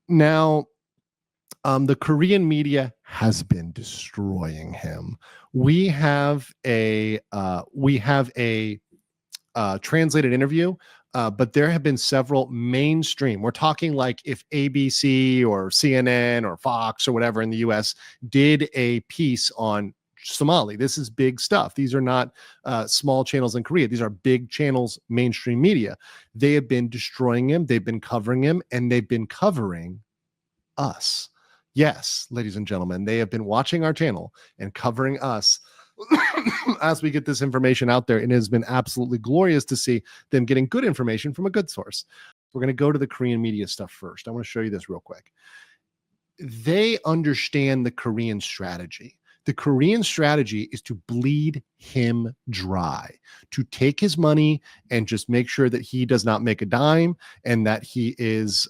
Now, the Korean media has been destroying him. We have a translated interview, but there have been several mainstream. We're talking like if ABC or CNN or Fox or whatever in the US did a piece on Somali. This is big stuff. These are not small channels in Korea. These are big channels, mainstream media. They have been destroying him. They've been covering him, and they've been covering us. Yes, ladies and gentlemen, they have been watching our channel and covering us as we get this information out there. And it has been absolutely glorious to see them getting good information from a good source. We're going to go to the Korean media stuff first. I want to show you this real quick. They understand the Korean strategy. The Korean strategy is to bleed him dry, to take his money and just make sure that he does not make a dime, and that he is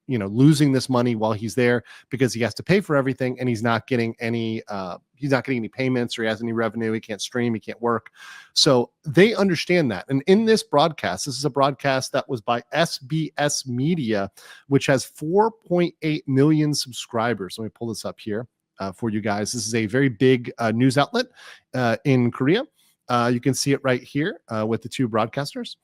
losing this money while he's there, because he has to pay for everything, and he's not getting any payments, or he has any revenue. He can't stream, he can't work. So they understand that. And in this broadcast, this is a broadcast that was by SBS Media, which has 4.8 million subscribers. Let me pull this up here for you guys. This is a very big news outlet in Korea. You can see it right here with the two broadcasters.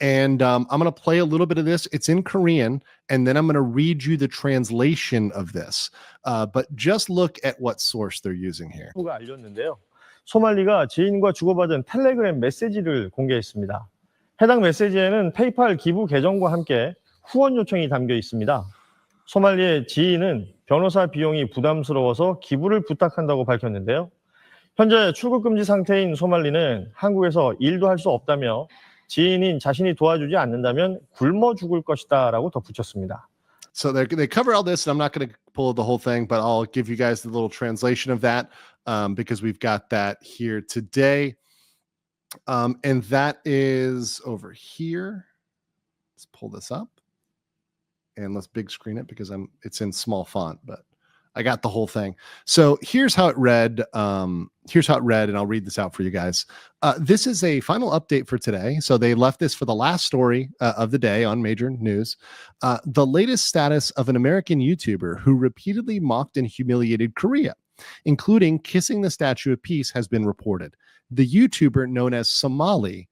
And I'm going to play a little bit of this. It's in Korean, and then I'm going to read you the translation of this. But just look at what source they're using here. 알렸는데요. 소말리가 지인과 주고받은 텔레그램 메시지를 공개했습니다. 해당 메시지에는 페이팔 기부 계정과 함께 후원 요청이 담겨 있습니다. 소말리의 지인은 변호사 비용이 부담스러워서 기부를 부탁한다고 밝혔는데요. 현재 출국 금지 상태인 소말리는 한국에서 일도 할 수 없다며 지인인 자신이 도와주지 않는다면 굶어 죽을 것이다라고 덧붙였습니다. So they cover all this, and I'm not going to pull the whole thing, but I'll give you guys the little translation of that because we've got that here today. And that is over here. Let's pull this up and let's big screen it because it's in small font, but I got the whole thing. So here's how it read. And I'll read this out for you guys. This is a final update for today. So they left this for the last story of the day on major news. The latest status of an American YouTuber who repeatedly mocked and humiliated Korea, including kissing the Statue of Peace, has been reported. The YouTuber, known as Somali,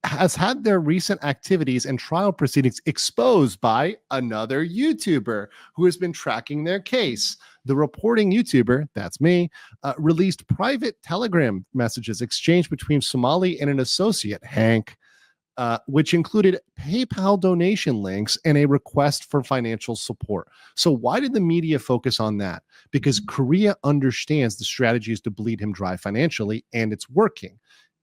has had their recent activities and trial proceedings exposed by another YouTuber who has been tracking their case. The reporting YouTuber, that's me, released private Telegram messages exchanged between Somali and an associate, Hank, which included PayPal donation links and a request for financial support. So why did the media focus on that? Because Korea understands the strategy is to bleed him dry financially, and it's working.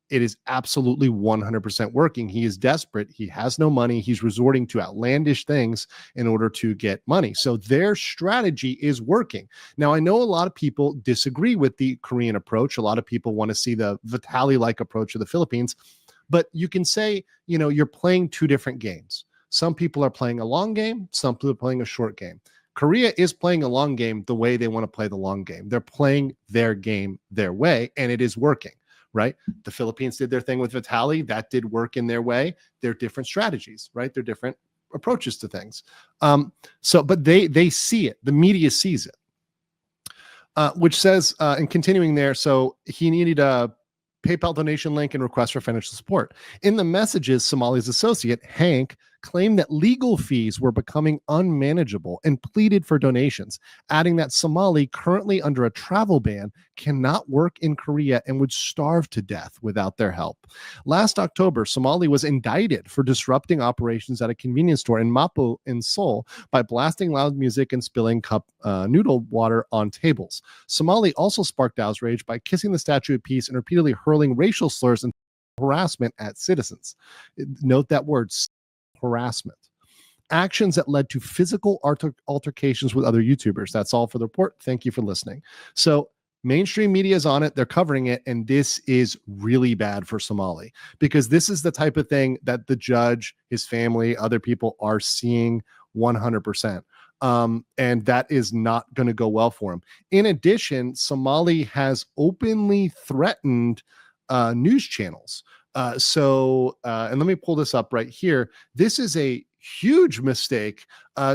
It is absolutely 100% working. He is desperate. He has no money. He's resorting to outlandish things in order to get money. So their strategy is working. Now, I know a lot of people disagree with the Korean approach. A lot of people want to see the Vitali-like approach of the Philippines. But you can say, you're playing two different games. Some people are playing a long game. Some people are playing a short game. Korea is playing a long game the way they want to play the long game. They're playing their game their way, and it is working. Right? The Philippines did their thing with Vitali. That did work in their way. They're different strategies, right? They're different approaches to things. But they see it. The media sees it, which says, and continuing there, so he needed a PayPal donation link and request for financial support. In the messages, Somali's associate, Hank, claimed that legal fees were becoming unmanageable and pleaded for donations, adding that Somali, currently under a travel ban, cannot work in Korea and would starve to death without their help. Last October, Somali was indicted for disrupting operations at a convenience store in Mapo in Seoul by blasting loud music and spilling cup noodle water on tables. Somali also sparked outrage by kissing the Statue of Peace and repeatedly hurling racial slurs and harassment at citizens. Note that word, harassment. Actions that led to physical altercations with other YouTubers. That's all for the report. Thank you for listening. So mainstream media is on it. They're covering it. And this is really bad for Somali, because this is the type of thing that the judge, his family, other people are seeing 100%. And that is not going to go well for him. In addition, Somali has openly threatened news channels. And let me pull this up right here. This is a huge mistake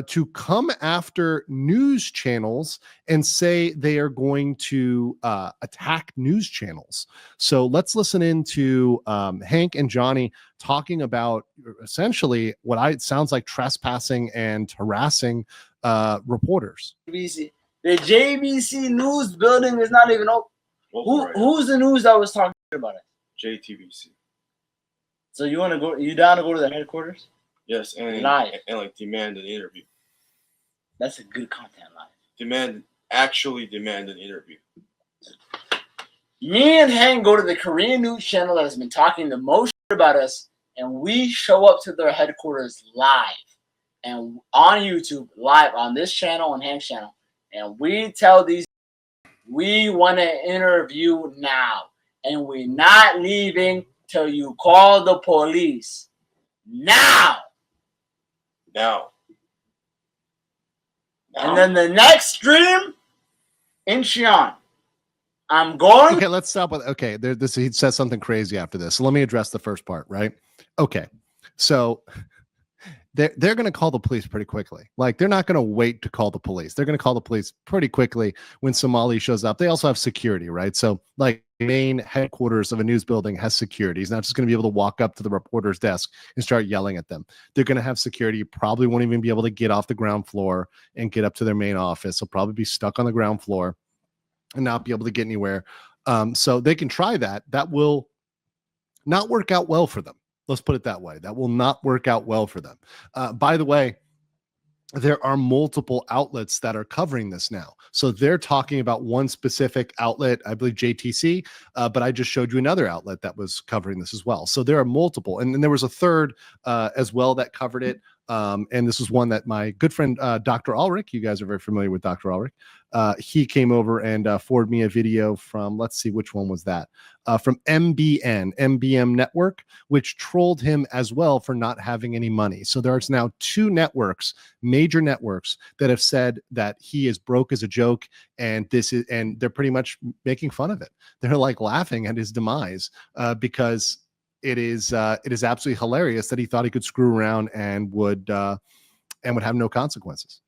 to come after news channels and say they are going to attack news channels. So let's listen into Hank and Johnny talking about essentially what sounds like trespassing and harassing reporters. JBC. The JBC news building is not even open. Who's the news that was talking about it? JTBC. So you want to go? You down to go to the headquarters? Yes, and Live. and like demand an interview. That's a good content live. Actually demand an interview. Me and Hank go to the Korean news channel that has been talking the most about us, and we show up to their headquarters live and on YouTube, live on this channel and Hank's channel, and we tell these we want to interview now, and we're not leaving till you call the police. Now. And then the next stream in Xi'an. I'm going. Okay, let's stop with. Okay, he says something crazy after this. So let me address the first part, right? Okay, so they're going to call the police pretty quickly. Like, they're not going to wait to call the police. They're going to call the police pretty quickly when Somali shows up. They also have security, right? So, like, main headquarters of a news building has security. He's not just going to be able to walk up to the reporter's desk and start yelling at them. They're going to have security. You probably won't even be able to get off the ground floor and get up to their main office. They'll probably be stuck on the ground floor and not be able to get anywhere. So they can try that. That will not work out well for them. Let's put it that way. That will not work out well for them. By the way, there are multiple outlets that are covering this now. So they're talking about one specific outlet, I believe JTC, but I just showed you another outlet that was covering this as well. So there are multiple. And then there was a third as well that covered it. And this is one that my good friend, Dr. Ulrich, you guys are very familiar with Dr. Ulrich. He came over and forwarded me a video from, let's see, which one was that? From MBM Network, which trolled him as well for not having any money. So there's now two networks, major networks, that have said that he is broke as a joke, and they're pretty much making fun of it. They're like laughing at his demise because it is absolutely hilarious that he thought he could screw around and would have no consequences.